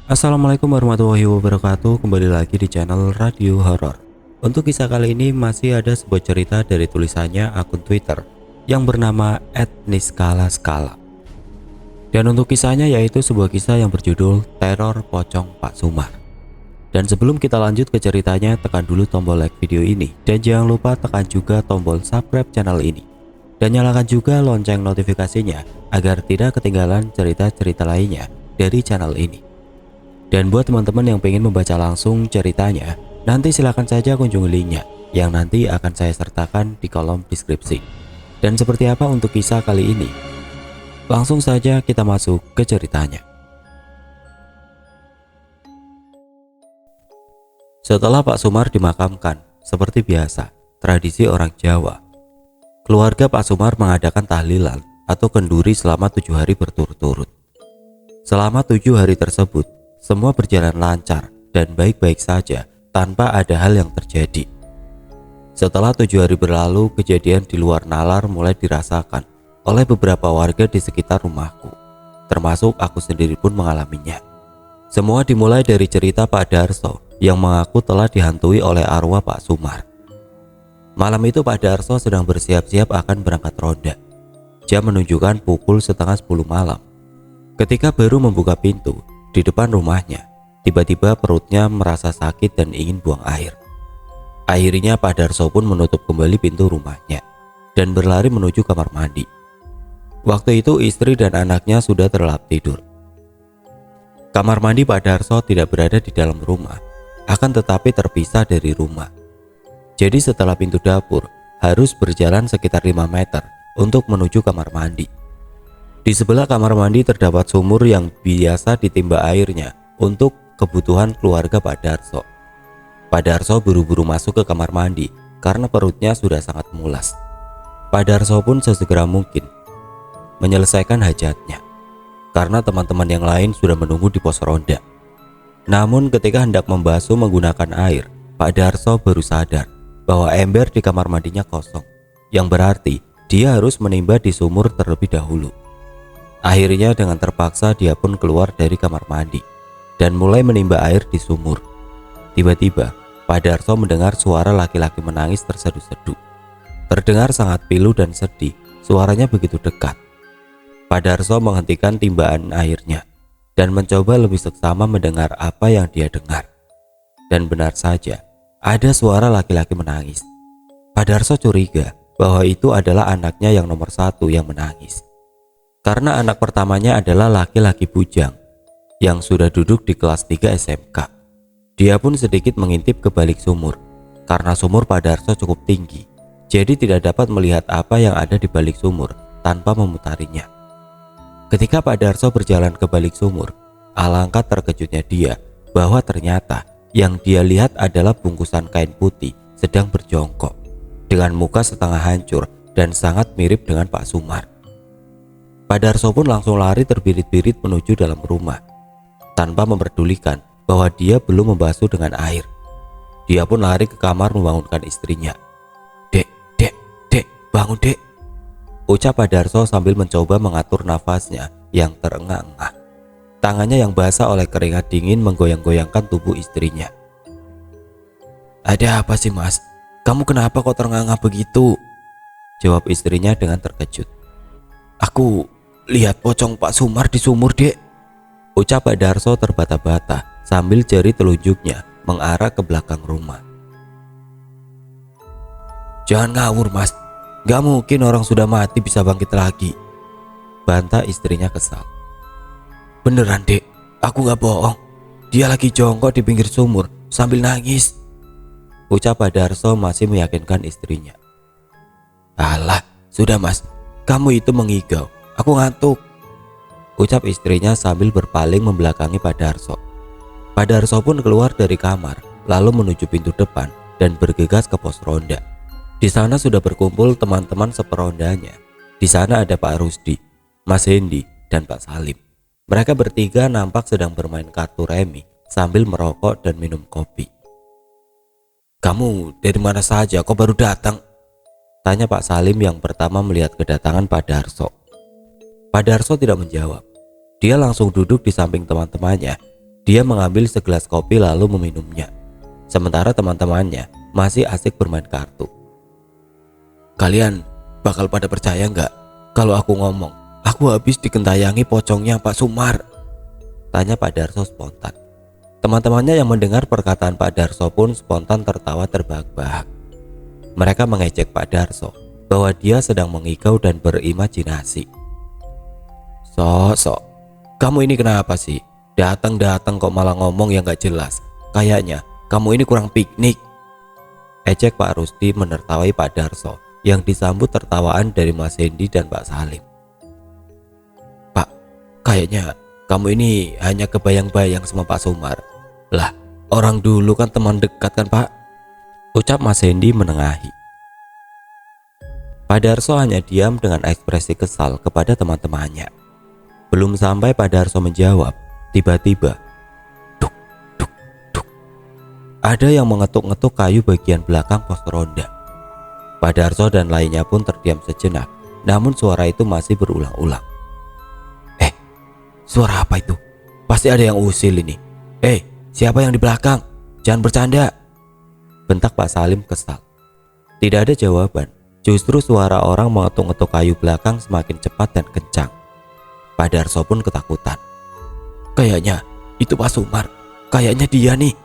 Assalamualaikum warahmatullahi wabarakatuh. Kembali lagi di channel Radio Horor. Untuk kisah kali ini masih ada sebuah cerita dari tulisannya akun Twitter yang bernama @niskala_skala. Dan untuk kisahnya yaitu sebuah kisah yang berjudul Teror Pocong Pak Sumar. Dan sebelum kita lanjut ke ceritanya, tekan dulu tombol like video ini dan jangan lupa tekan juga tombol subscribe channel ini. Dan nyalakan juga lonceng notifikasinya agar tidak ketinggalan cerita-cerita lainnya dari channel ini. Dan buat teman-teman yang pengen membaca langsung ceritanya, nanti silahkan saja kunjungi linknya yang nanti akan saya sertakan di kolom deskripsi. Dan seperti apa untuk kisah kali ini? Langsung saja kita masuk ke ceritanya. Setelah Pak Sumar dimakamkan, seperti biasa, tradisi orang Jawa, keluarga Pak Sumar mengadakan tahlilan atau kenduri selama 7 hari berturut-turut. Selama 7 hari tersebut, semua berjalan lancar dan baik-baik saja tanpa ada hal yang terjadi. Setelah 7 hari berlalu, kejadian di luar nalar mulai dirasakan oleh beberapa warga di sekitar rumahku. Termasuk aku sendiri pun mengalaminya. Semua dimulai dari cerita Pak Darso yang mengaku telah dihantui oleh arwah Pak Sumar. Malam itu Pak Darso sedang bersiap-siap akan berangkat ronda. Jam menunjukkan pukul setengah 10 malam. Ketika baru membuka pintu di depan rumahnya, tiba-tiba perutnya merasa sakit dan ingin buang air. Akhirnya Pak Darso pun menutup kembali pintu rumahnya dan berlari menuju kamar mandi. Waktu itu istri dan anaknya sudah terlelap tidur. Kamar mandi Pak Darso tidak berada di dalam rumah, akan tetapi terpisah dari rumah. Jadi setelah pintu dapur, harus berjalan sekitar 5 meter untuk menuju kamar mandi. Di sebelah kamar mandi terdapat sumur yang biasa ditimba airnya untuk kebutuhan keluarga Pak Darso. Pak Darso buru-buru masuk ke kamar mandi karena perutnya sudah sangat mulas. Pak Darso pun sesegera mungkin menyelesaikan hajatnya karena teman-teman yang lain sudah menunggu di pos ronda. Namun ketika hendak membasuh menggunakan air, Pak Darso baru sadar bahwa ember di kamar mandinya kosong, yang berarti dia harus menimba di sumur terlebih dahulu. Akhirnya dengan terpaksa dia pun keluar dari kamar mandi dan mulai menimba air di sumur. Tiba-tiba Pak Darso mendengar suara laki-laki menangis terseduh-seduh. Terdengar sangat pilu dan sedih, suaranya begitu dekat. Pak Darso menghentikan timbaan airnya dan mencoba lebih seksama mendengar apa yang dia dengar. Dan benar saja, ada suara laki-laki menangis. Pak Darso curiga bahwa itu adalah anaknya yang nomor 1 yang menangis. Karena anak pertamanya adalah laki-laki bujang yang sudah duduk di kelas 3 SMK. Dia pun sedikit mengintip ke balik sumur karena sumur Pak Darso cukup tinggi, jadi tidak dapat melihat apa yang ada di balik sumur tanpa memutarinya. Ketika Pak Darso berjalan ke balik sumur, alangkah terkejutnya dia bahwa ternyata yang dia lihat adalah bungkusan kain putih sedang berjongkok dengan muka setengah hancur dan sangat mirip dengan Pak Sumar. Pak Darso pun langsung lari terbirit-birit menuju dalam rumah tanpa memperdulikan bahwa dia belum membasuh dengan air. Dia pun lari ke kamar membangunkan istrinya. Dek, bangun dek, ucap Pak Darso sambil mencoba mengatur nafasnya yang terengah-engah. Tangannya yang basah oleh keringat dingin menggoyang-goyangkan tubuh istrinya. Ada apa sih mas? Kamu kenapa kok terengah-engah begitu? Jawab istrinya dengan terkejut. Aku lihat pocong Pak Sumar di sumur dek, ucap Pak Darso terbata-bata sambil jari telunjuknya mengarah ke belakang rumah. Jangan ngawur mas, gak mungkin orang sudah mati bisa bangkit lagi, bantah istrinya kesal. Beneran dek, aku gak bohong, dia lagi jongkok di pinggir sumur sambil nangis, ucap Pak Darso masih meyakinkan istrinya. Alah, sudah mas, kamu itu mengigau, aku ngantuk, ucap istrinya sambil berpaling membelakangi Pak Darso. Pak Darso pun keluar dari kamar lalu menuju pintu depan dan bergegas ke pos ronda. Di sana sudah berkumpul teman-teman seperondanya. Di sana ada Pak Rusdi, Mas Hendi, dan Pak Salim. Mereka bertiga nampak sedang bermain kartu remi sambil merokok dan minum kopi. Kamu dari mana saja kok baru datang? Tanya Pak Salim yang pertama melihat kedatangan Pak Darso. Pak Darso tidak menjawab. Dia langsung duduk di samping teman-temannya Dia mengambil segelas kopi lalu meminumnya. Sementara teman-temannya masih asik bermain kartu. Kalian bakal pada percaya nggak kalau aku ngomong aku habis dikentayangi pocongnya Pak Sumar? Tanya Pak Darso spontan. Teman-temannya yang mendengar perkataan Pak Darso pun spontan tertawa terbahak-bahak. Mereka mengejek Pak Darso bahwa dia sedang mengigau dan berimajinasi. Sok, kamu ini kenapa sih? Datang-datang kok malah ngomong yang gak jelas. Kayaknya kamu ini kurang piknik. Ejek Pak Rusdi menertawai Pak Darso yang disambut tertawaan dari Mas Hendy dan Pak Salim. Pak, kayaknya kamu ini hanya kebayang-bayang sama Pak Sumar. Lah, orang dulu kan teman dekat kan Pak? Ucap Mas Hendy menengahi. Pak Darso hanya diam dengan ekspresi kesal kepada teman-temannya. Belum sampai Pak Darso menjawab, tiba-tiba duk, duk, duk. Ada yang mengetuk-ngetuk kayu bagian belakang pos ronda. Pak Darso dan lainnya pun terdiam sejenak, namun suara itu masih berulang-ulang. Suara apa itu? Pasti ada yang usil ini. Siapa yang di belakang? Jangan bercanda. Bentak Pak Salim kesal. Tidak ada jawaban, justru suara orang mengetuk-ngetuk kayu belakang semakin cepat dan kencang. Pak Darso pun ketakutan. Kayaknya itu Pak Sumar. Kayaknya dia nih.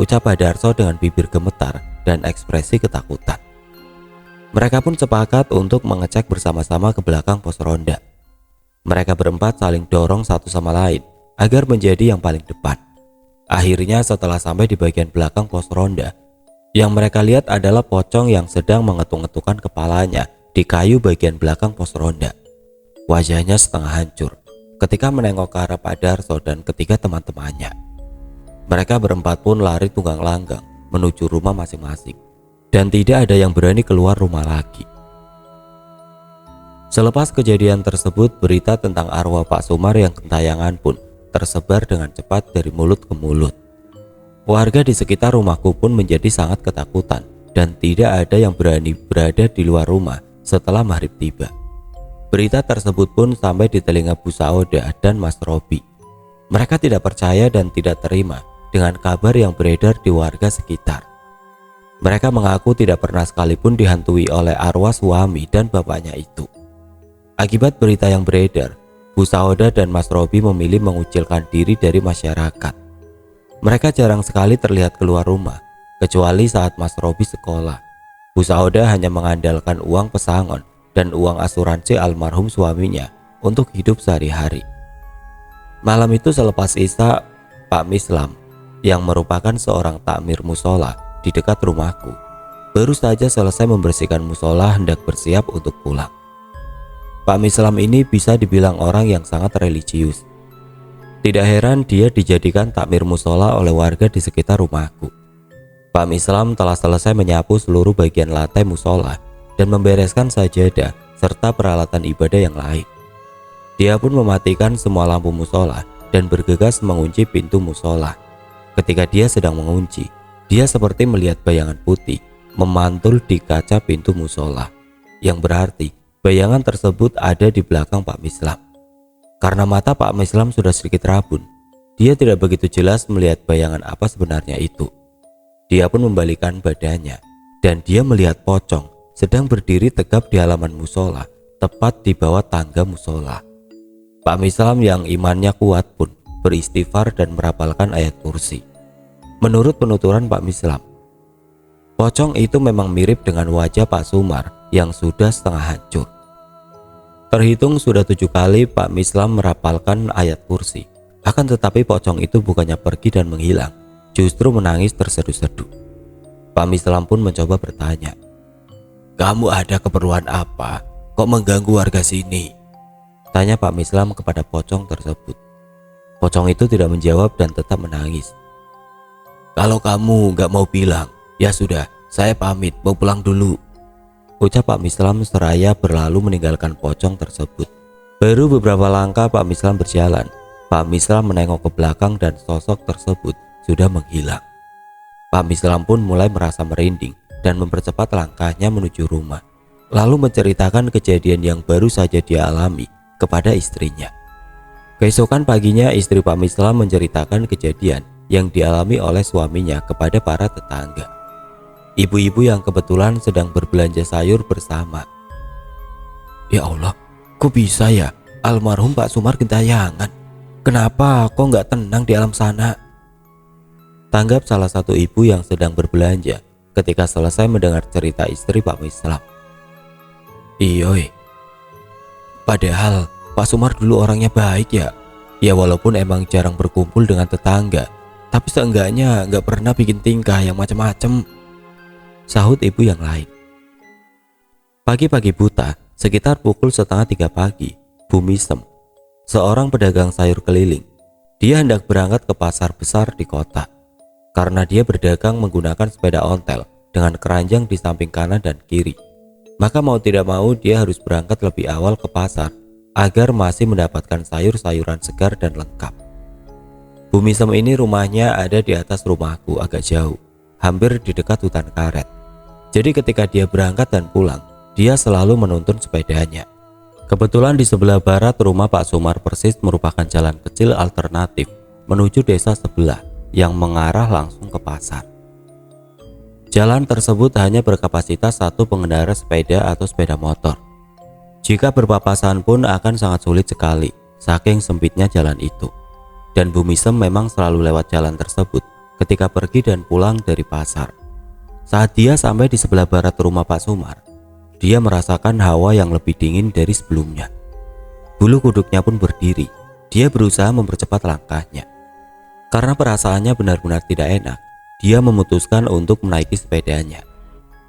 Ucap Pak Darso dengan bibir gemetar dan ekspresi ketakutan. Mereka pun sepakat untuk mengecek bersama-sama ke belakang pos ronda. Mereka berempat saling dorong satu sama lain agar menjadi yang paling depan. Akhirnya setelah sampai di bagian belakang pos ronda, yang mereka lihat adalah pocong yang sedang mengetuk-ngetukkan kepalanya di kayu bagian belakang pos ronda. Wajahnya setengah hancur ketika menengok ke arah Pak Darso dan ketiga teman-temannya. Mereka berempat pun lari tunggang langgang menuju rumah masing-masing, dan tidak ada yang berani keluar rumah lagi. Selepas kejadian tersebut, berita tentang arwah Pak Sumar yang gentayangan pun tersebar dengan cepat dari mulut ke mulut. Warga di sekitar rumahku pun menjadi sangat ketakutan dan tidak ada yang berani berada di luar rumah setelah maghrib tiba. Berita tersebut pun sampai di telinga Bu Sauda dan Mas Robi. Mereka tidak percaya dan tidak terima dengan kabar yang beredar di warga sekitar. Mereka mengaku tidak pernah sekalipun dihantui oleh arwah suami dan bapaknya itu. Akibat berita yang beredar, Bu Sauda dan Mas Robi memilih mengucilkan diri dari masyarakat. Mereka jarang sekali terlihat keluar rumah, kecuali saat Mas Robi sekolah. Bu Sauda hanya mengandalkan uang pesangon dan uang asuransi almarhum suaminya untuk hidup sehari-hari. Malam itu selepas Isya, Pak Mislam yang merupakan seorang takmir musola di dekat rumahku baru saja selesai membersihkan musola hendak bersiap untuk pulang. Pak Mislam ini bisa dibilang orang yang sangat relisius. Tidak heran dia dijadikan takmir musola oleh warga di sekitar rumahku. Pak Mislam telah selesai menyapu seluruh bagian lantai musola dan membereskan sajadah serta peralatan ibadah yang lain. Dia pun mematikan semua lampu musola dan bergegas mengunci pintu musola. Ketika dia sedang mengunci, dia seperti melihat bayangan putih memantul di kaca pintu musola, yang berarti bayangan tersebut ada di belakang Pak Mislam. Karena mata Pak Mislam sudah sedikit rabun, dia tidak begitu jelas melihat bayangan apa sebenarnya itu. Dia pun membalikkan badannya dan dia melihat pocong sedang berdiri tegap di halaman musola, tepat di bawah tangga musola. Pak Mislam yang imannya kuat pun beristighfar dan merapalkan ayat kursi. Menurut penuturan Pak Mislam, pocong itu memang mirip dengan wajah Pak Sumar yang sudah setengah hancur. Terhitung sudah 7 kali Pak Mislam merapalkan ayat kursi, akan tetapi pocong itu bukannya pergi dan menghilang, justru menangis terseduh-seduh. Pak Mislam pun mencoba bertanya, "Kamu ada keperluan apa? Kok mengganggu warga sini?" Tanya Pak Mislam kepada pocong tersebut. Pocong itu tidak menjawab dan tetap menangis. "Kalau kamu gak mau bilang, ya sudah, saya pamit mau pulang dulu," ucap Pak Mislam seraya berlalu meninggalkan pocong tersebut. Baru beberapa langkah Pak Mislam berjalan, Pak Mislam menengok ke belakang dan sosok tersebut sudah menghilang. Pak Mislam pun mulai merasa merinding dan mempercepat langkahnya menuju rumah, lalu menceritakan kejadian yang baru saja dia alami kepada istrinya. Keesokan paginya istri Pak Mislam menceritakan kejadian yang dialami oleh suaminya kepada para tetangga. Ibu-ibu yang kebetulan sedang berbelanja sayur bersama. Ya Allah, kok bisa ya almarhum Pak Sumar gentayangan? Kenapa kok nggak tenang di alam sana? Tanggap salah satu ibu yang sedang berbelanja ketika selesai mendengar cerita istri Pak Mislam. Iyoi, padahal Pak Sumar dulu orangnya baik ya. Ya walaupun emang jarang berkumpul dengan tetangga, tapi seenggaknya nggak pernah bikin tingkah yang macam-macam, sahut ibu yang lain. Pagi-pagi buta, sekitar pukul 2:30 pagi, Bu Misem, seorang pedagang sayur keliling, dia hendak berangkat ke pasar besar di kota. Karena dia berdagang menggunakan sepeda ontel dengan keranjang di samping kanan dan kiri, maka mau tidak mau dia harus berangkat lebih awal ke pasar agar masih mendapatkan sayur-sayuran segar dan lengkap. Bu Misem ini rumahnya ada di atas rumahku agak jauh, hampir di dekat hutan karet. Jadi ketika dia berangkat dan pulang, dia selalu menuntun sepedanya. Kebetulan di sebelah barat rumah Pak Sumar persis merupakan jalan kecil alternatif menuju desa sebelah yang mengarah langsung ke pasar. Jalan tersebut hanya berkapasitas satu pengendara sepeda atau sepeda motor. Jika berpapasan pun akan sangat sulit sekali, saking sempitnya jalan itu. Dan Bu Misem memang selalu lewat jalan tersebut ketika pergi dan pulang dari pasar. Saat dia sampai di sebelah barat rumah Pak Sumar, dia merasakan hawa yang lebih dingin dari sebelumnya. Bulu kuduknya pun berdiri, dia berusaha mempercepat langkahnya. Karena perasaannya benar-benar tidak enak, dia memutuskan untuk menaiki sepedanya.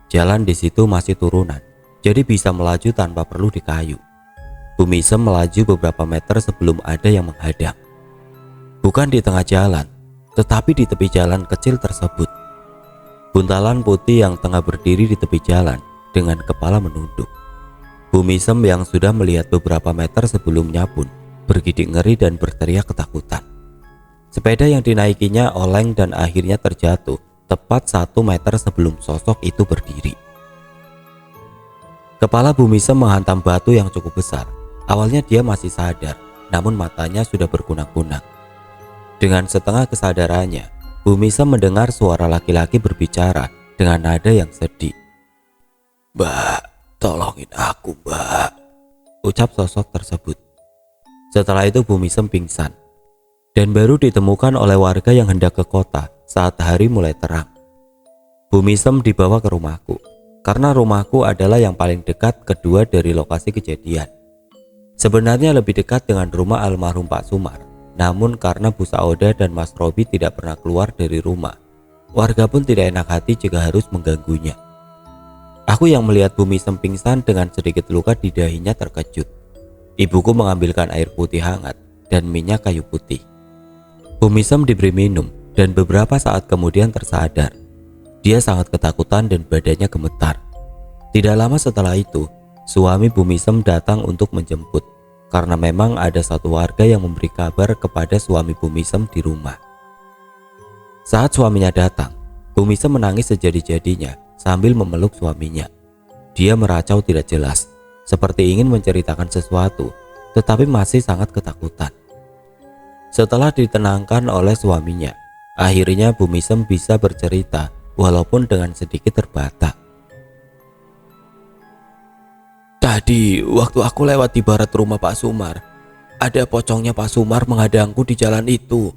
Jalan di situ masih turunan, jadi bisa melaju tanpa perlu dikayu. Bu Misem melaju beberapa meter sebelum ada yang menghadang. Bukan di tengah jalan, tetapi di tepi jalan kecil tersebut. Buntalan putih yang tengah berdiri di tepi jalan dengan kepala menunduk. Bu Misem yang sudah melihat beberapa meter sebelumnya pun bergidik ngeri dan berteriak ketakutan. Sepeda yang dinaikinya oleng dan akhirnya terjatuh tepat 1 meter sebelum sosok itu berdiri. Kepala Bu Misem menghantam batu yang cukup besar. Awalnya dia masih sadar, namun matanya sudah berkunang-kunang. Dengan setengah kesadarannya, Bu Misem mendengar suara laki-laki berbicara dengan nada yang sedih. "Mbak, tolongin aku, Mbak," ucap sosok tersebut. Setelah itu Bu Misem pingsan dan baru ditemukan oleh warga yang hendak ke kota saat hari mulai terang. Bu Misem dibawa ke rumahku. Karena rumahku adalah yang paling dekat kedua dari lokasi kejadian. Sebenarnya lebih dekat dengan rumah almarhum Pak Sumar, namun karena Bu Saoda dan Mas Robi tidak pernah keluar dari rumah, warga pun tidak enak hati jika harus mengganggunya. Aku yang melihat Bu Misem pingsan dengan sedikit luka di dahinya terkejut. Ibuku mengambilkan air putih hangat dan minyak kayu putih. Bu Misem diberi minum dan beberapa saat kemudian tersadar. Dia sangat ketakutan dan badannya gemetar. Tidak lama setelah itu, suami Bu Misem datang untuk menjemput karena memang ada satu warga yang memberi kabar kepada suami Bu Misem di rumah. Saat suaminya datang, Bu Misem menangis sejadi-jadinya sambil memeluk suaminya. Dia meracau tidak jelas, seperti ingin menceritakan sesuatu, tetapi masih sangat ketakutan. Setelah ditenangkan oleh suaminya, akhirnya Bu Misem bisa bercerita walaupun dengan sedikit terbata. "Tadi waktu aku lewat di barat rumah Pak Sumar, ada pocongnya Pak Sumar menghadangku di jalan itu.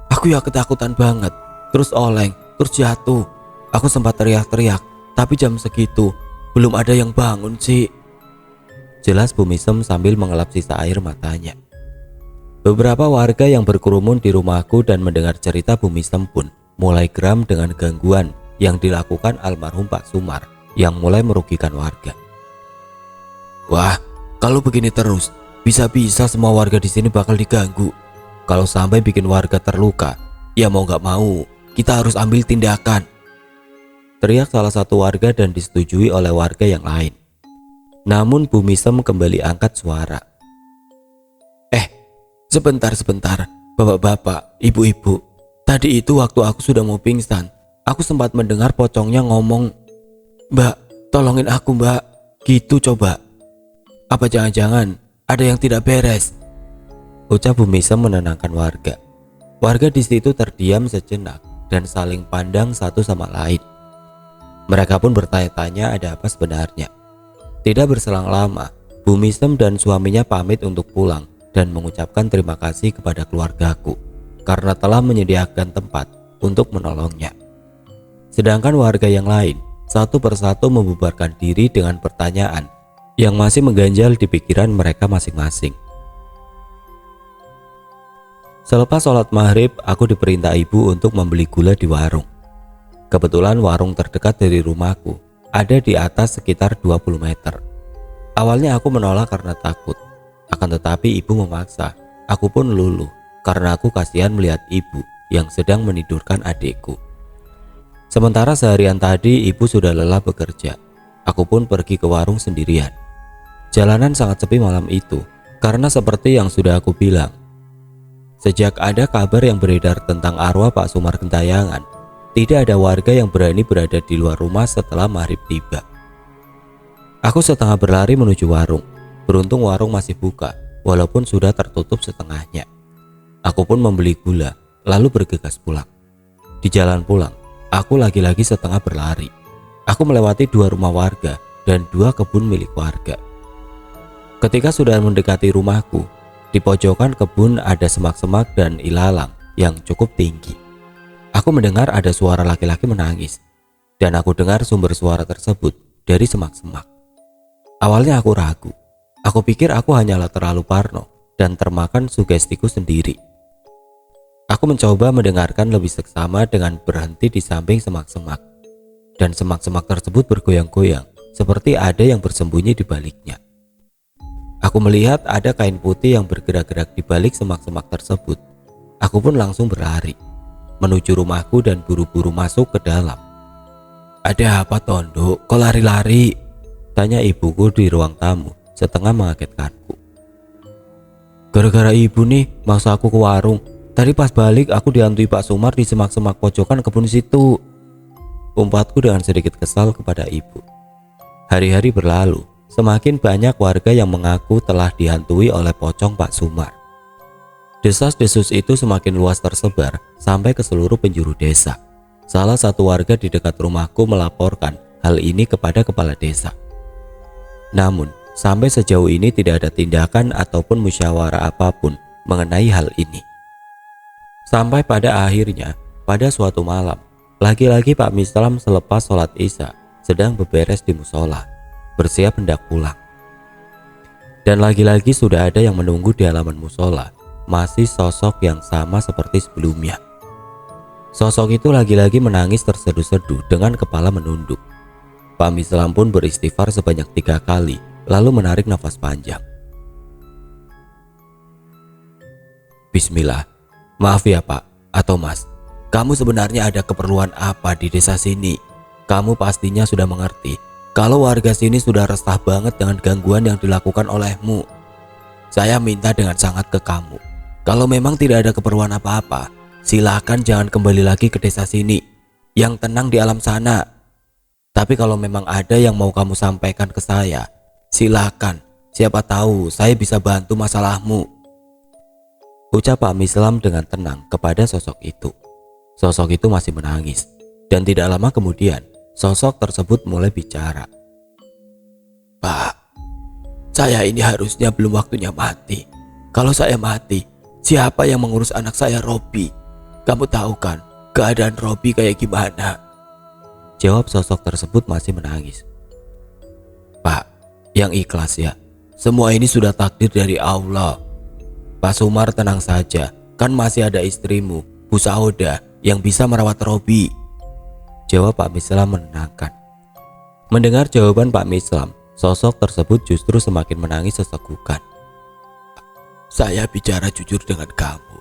Aku ya ketakutan banget, terus oleng, terus jatuh. Aku sempat teriak-teriak, tapi jam segitu belum ada yang bangun sih," jelas Bu Misem sambil mengelap sisa air matanya. Beberapa warga yang berkerumun di rumahku dan mendengar cerita Bu Misem pun mulai geram dengan gangguan yang dilakukan almarhum Pak Sumar yang mulai merugikan warga. "Wah, kalau begini terus, bisa-bisa semua warga di sini bakal diganggu. Kalau sampai bikin warga terluka, ya mau gak mau, kita harus ambil tindakan," teriak salah satu warga dan disetujui oleh warga yang lain. Namun Bu Misem kembali angkat suara. Sebentar, bapak-bapak, ibu-ibu. Tadi itu waktu aku sudah mau pingsan, aku sempat mendengar pocongnya ngomong, 'Mbak, tolongin aku, Mbak,' gitu coba. Apa jangan-jangan ada yang tidak beres?" ucap Bu Misem menenangkan warga. Warga di situ terdiam sejenak dan saling pandang satu sama lain. Mereka pun bertanya-tanya ada apa sebenarnya. Tidak berselang lama, Bu Misem dan suaminya pamit untuk pulang dan mengucapkan terima kasih kepada keluargaku karena telah menyediakan tempat untuk menolongnya. Sedangkan warga yang lain satu persatu membubarkan diri dengan pertanyaan yang masih mengganjal di pikiran mereka masing-masing. Selepas sholat maghrib, aku diperintah ibu untuk membeli gula di warung. Kebetulan warung terdekat dari rumahku ada di atas sekitar 20 meter. Awalnya aku menolak karena takut, akan tetapi ibu memaksa. Aku pun luluh karena aku kasihan melihat ibu yang sedang menidurkan adikku. Sementara seharian tadi ibu sudah lelah bekerja, aku pun pergi ke warung sendirian. Jalanan sangat sepi malam itu karena seperti yang sudah aku bilang, sejak ada kabar yang beredar tentang arwah Pak Sumar Gentayangan, tidak ada warga yang berani berada di luar rumah setelah maghrib tiba. Aku setengah berlari menuju warung. Beruntung warung masih buka, walaupun sudah tertutup setengahnya. Aku pun membeli gula, lalu bergegas pulang. Di jalan pulang, aku lagi-lagi setengah berlari. Aku melewati 2 rumah warga dan 2 kebun milik warga. Ketika sudah mendekati rumahku, di pojokan kebun ada semak-semak dan ilalang yang cukup tinggi. Aku mendengar ada suara laki-laki menangis, dan aku dengar sumber suara tersebut dari semak-semak. Awalnya aku ragu. Aku pikir aku hanyalah terlalu parno dan termakan sugestiku sendiri. Aku mencoba mendengarkan lebih seksama dengan berhenti di samping semak-semak. Dan semak-semak tersebut bergoyang-goyang seperti ada yang bersembunyi di baliknya. Aku melihat ada kain putih yang bergerak-gerak di balik semak-semak tersebut. Aku pun langsung berlari menuju rumahku dan buru-buru masuk ke dalam. "Ada apa, Tondo? Kok lari-lari?" tanya ibuku di ruang tamu setengah mengagetkanku. "Gara-gara ibu nih maksa aku ke warung. Tadi pas balik aku dihantui Pak Sumar di semak-semak pojokan kebun situ," umpatku dengan sedikit kesal kepada ibu. Hari-hari berlalu, semakin banyak warga yang mengaku telah dihantui oleh pocong Pak Sumar. Desas-desus itu semakin luas tersebar sampai ke seluruh penjuru desa. Salah satu warga di dekat rumahku melaporkan hal ini kepada kepala desa. Namun, sampai sejauh ini tidak ada tindakan ataupun musyawarah apapun mengenai hal ini. Sampai pada akhirnya, pada suatu malam, lagi-lagi Pak Mislam selepas sholat Isya sedang beberes di musola, bersiap hendak pulang. Dan lagi-lagi sudah ada yang menunggu di halaman musola, masih sosok yang sama seperti sebelumnya. Sosok itu lagi-lagi menangis terseduh-seduh dengan kepala menunduk. Pak Mislam pun beristighfar sebanyak 3 kali, lalu menarik nafas panjang. "Bismillah, maaf ya Pak atau Mas, kamu sebenarnya ada keperluan apa di desa sini? Kamu pastinya sudah mengerti kalau warga sini sudah resah banget dengan gangguan yang dilakukan olehmu. Saya minta dengan sangat ke kamu, kalau memang tidak ada keperluan apa-apa, silakan jangan kembali lagi ke desa sini, yang tenang di alam sana. Tapi kalau memang ada yang mau kamu sampaikan ke saya, silakan. Siapa tahu saya bisa bantu masalahmu," ucap Pak Mislam dengan tenang kepada sosok itu. Sosok itu masih menangis, dan tidak lama kemudian sosok tersebut mulai bicara. "Pak, saya ini harusnya belum waktunya mati. Kalau saya mati, siapa yang mengurus anak saya, Robi? Kamu tahu kan keadaan Robi kayak gimana?" Jawab sosok tersebut masih menangis. "Pak, yang ikhlas ya. Semua ini sudah takdir dari Allah. Pak Sumar tenang saja, kan masih ada istrimu, Bu Sauda, yang bisa merawat Robi," jawab Pak Mislam menenangkan. Mendengar jawaban Pak Mislam, sosok tersebut justru semakin menangis sesegukan. "Saya bicara jujur dengan kamu.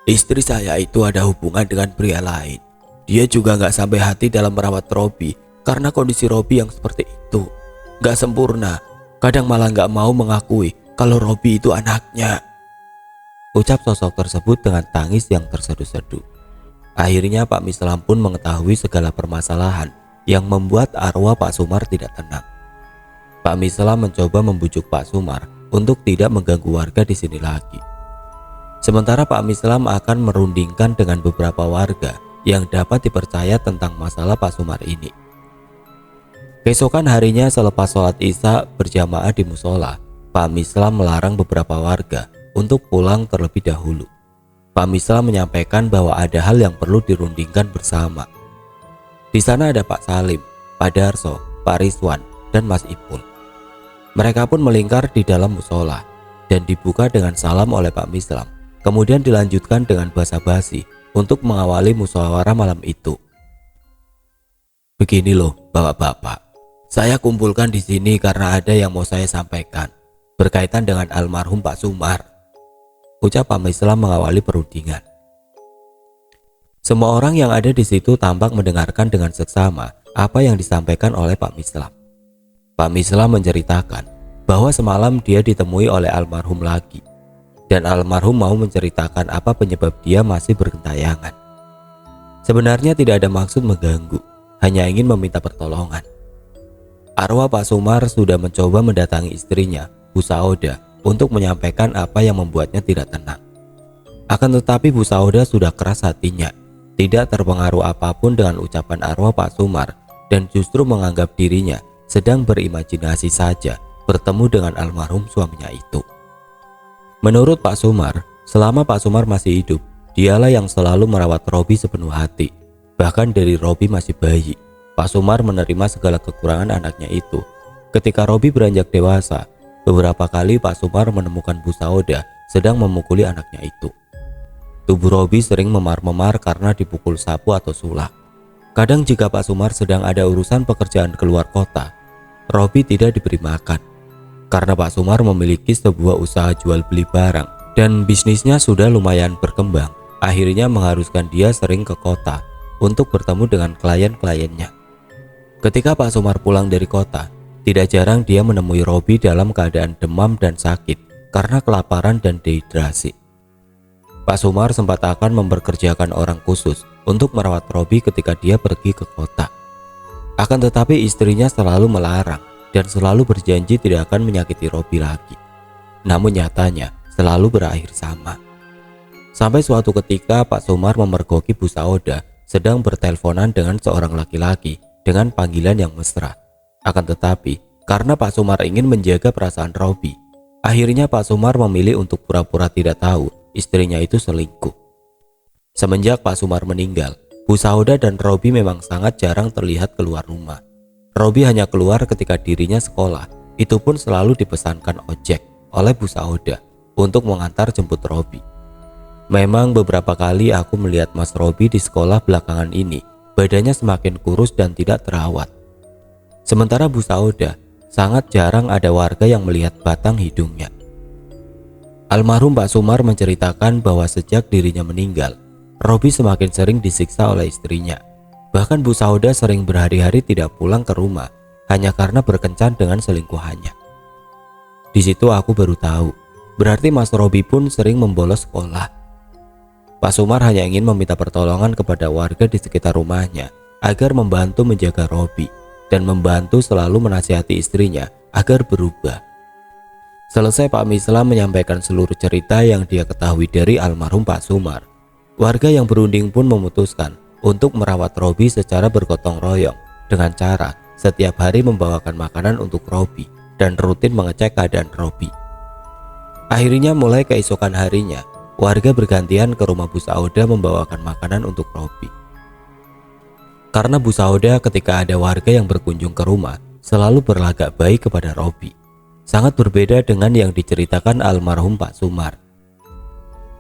Istri saya itu ada hubungan dengan pria lain. Dia juga gak sampai hati dalam merawat Robi karena kondisi Robi yang seperti itu. Gak sempurna, kadang malah gak mau mengakui kalau Robi itu anaknya," ucap sosok tersebut dengan tangis yang terseduh-seduh. Akhirnya Pak Mislam pun mengetahui segala permasalahan yang membuat arwah Pak Sumar tidak tenang. Pak Mislam mencoba membujuk Pak Sumar untuk tidak mengganggu warga di sini lagi. Sementara Pak Mislam akan merundingkan dengan beberapa warga yang dapat dipercaya tentang masalah Pak Sumar ini. Keesokan harinya selepas sholat Isya berjamaah di musola, Pak Mislam melarang beberapa warga untuk pulang terlebih dahulu. Pak Mislam menyampaikan bahwa ada hal yang perlu dirundingkan bersama. Di sana ada Pak Salim, Pak Darso, Pak Rizwan, dan Mas Ipul. Mereka pun melingkar di dalam musola dan dibuka dengan salam oleh Pak Mislam. Kemudian dilanjutkan dengan basa-basi untuk mengawali musyawarah malam itu. Begini loh, Bapak-bapak. Saya kumpulkan di sini karena ada yang mau saya sampaikan berkaitan dengan almarhum Pak Sumar, ucap Pak Mislam mengawali perundingan. Semua orang yang ada di situ tampak mendengarkan dengan seksama apa yang disampaikan oleh Pak Mislam. Pak Mislam menceritakan bahwa semalam dia ditemui oleh almarhum lagi, dan almarhum mau menceritakan apa penyebab dia masih bergentayangan. Sebenarnya tidak ada maksud mengganggu, hanya ingin meminta pertolongan. Arwah Pak Sumar sudah mencoba mendatangi istrinya, Bu Sauda, untuk menyampaikan apa yang membuatnya tidak tenang. Akan tetapi Bu Sauda sudah keras hatinya, tidak terpengaruh apapun dengan ucapan arwah Pak Sumar, dan justru menganggap dirinya sedang berimajinasi saja bertemu dengan almarhum suaminya itu. Menurut Pak Sumar, selama Pak Sumar masih hidup, dialah yang selalu merawat Robi sepenuh hati. Bahkan dari Robi masih bayi, Pak Sumar menerima segala kekurangan anaknya itu. Ketika Robi beranjak dewasa, beberapa kali Pak Sumar menemukan Bu Sauda sedang memukuli anaknya itu. Tubuh Robi sering memar-memar karena dipukul sapu atau sulak. Kadang jika Pak Sumar sedang ada urusan pekerjaan keluar kota, Robi tidak diberi makan. Karena Pak Sumar memiliki sebuah usaha jual beli barang dan bisnisnya sudah lumayan berkembang, akhirnya mengharuskan dia sering ke kota untuk bertemu dengan klien-kliennya. Ketika Pak Sumar pulang dari kota, tidak jarang dia menemui Robi dalam keadaan demam dan sakit karena kelaparan dan dehidrasi. Pak Sumar sempat akan memperkerjakan orang khusus untuk merawat Robi ketika dia pergi ke kota. Akan tetapi istrinya selalu melarang dan selalu berjanji tidak akan menyakiti Robi lagi. Namun nyatanya selalu berakhir sama. Sampai suatu ketika Pak Sumar memergoki Bu Sauda sedang berteleponan dengan seorang laki-laki dengan panggilan yang mesra. Akan tetapi, karena Pak Sumar ingin menjaga perasaan Robi, akhirnya Pak Sumar memilih untuk pura-pura tidak tahu istrinya itu selingkuh. Semenjak Pak Sumar meninggal, Bu Sauda dan Robi memang sangat jarang terlihat keluar rumah. Robi hanya keluar ketika dirinya sekolah, itu pun selalu dipesankan ojek oleh Bu Sauda untuk mengantar jemput Robi. Memang beberapa kali aku melihat Mas Robi di sekolah belakangan ini, badannya semakin kurus dan tidak terawat. Sementara Bu Sauda, sangat jarang ada warga yang melihat batang hidungnya. Almarhum Pak Sumar menceritakan bahwa sejak dirinya meninggal, Robi semakin sering disiksa oleh istrinya. Bahkan Bu Sauda sering berhari-hari tidak pulang ke rumah hanya karena berkencan dengan selingkuhannya. Di situ aku baru tahu, berarti Mas Robi pun sering membolos sekolah. Pak Sumar hanya ingin meminta pertolongan kepada warga di sekitar rumahnya agar membantu menjaga Robi dan membantu selalu menasihati istrinya agar berubah. Selesai Pak Mislam menyampaikan seluruh cerita yang dia ketahui dari almarhum Pak Sumar, warga yang berunding pun memutuskan untuk merawat Robi secara bergotong royong dengan cara setiap hari membawakan makanan untuk Robi dan rutin mengecek keadaan Robi. Akhirnya mulai keesokan harinya, warga bergantian ke rumah Bu Sauda membawakan makanan untuk Robi. Karena Bu Sauda ketika ada warga yang berkunjung ke rumah selalu berlagak baik kepada Robi, sangat berbeda dengan yang diceritakan almarhum Pak Sumar.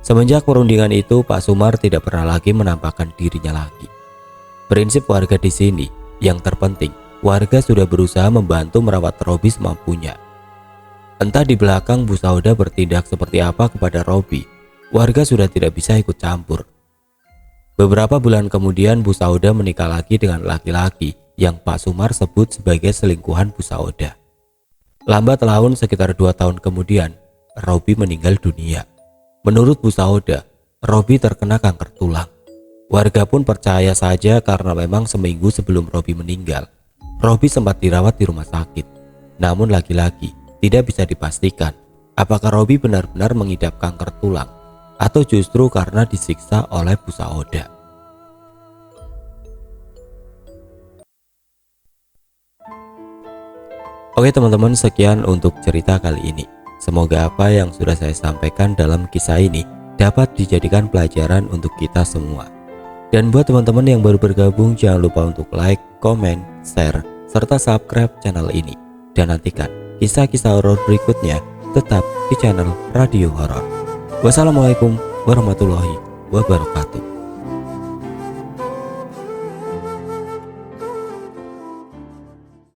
Semenjak perundingan itu, Pak Sumar tidak pernah lagi menampakkan dirinya lagi. Prinsip warga di sini, yang terpenting, warga sudah berusaha membantu merawat Robi semampunya. Entah di belakang Bu Sauda bertindak seperti apa kepada Robi, warga sudah tidak bisa ikut campur. Beberapa bulan kemudian Bu Sauda menikah lagi dengan laki-laki yang Pak Sumar sebut sebagai selingkuhan Bu Sauda. Lambat laun sekitar 2 tahun kemudian, Robi meninggal dunia. Menurut Bu Sauda, Robi terkena kanker tulang. Warga pun percaya saja karena memang seminggu sebelum Robi meninggal, Robi sempat dirawat di rumah sakit. Namun lagi-lagi tidak bisa dipastikan apakah Robi benar-benar mengidap kanker tulang atau justru karena disiksa oleh busa Oda. Oke teman-teman, sekian untuk cerita kali ini. Semoga apa yang sudah saya sampaikan dalam kisah ini dapat dijadikan pelajaran untuk kita semua. Dan buat teman-teman yang baru bergabung, jangan lupa untuk like, komen, share, serta subscribe channel ini. Dan nantikan kisah-kisah horor berikutnya tetap di channel Radio Horor. Wassalamualaikum warahmatullahi wabarakatuh.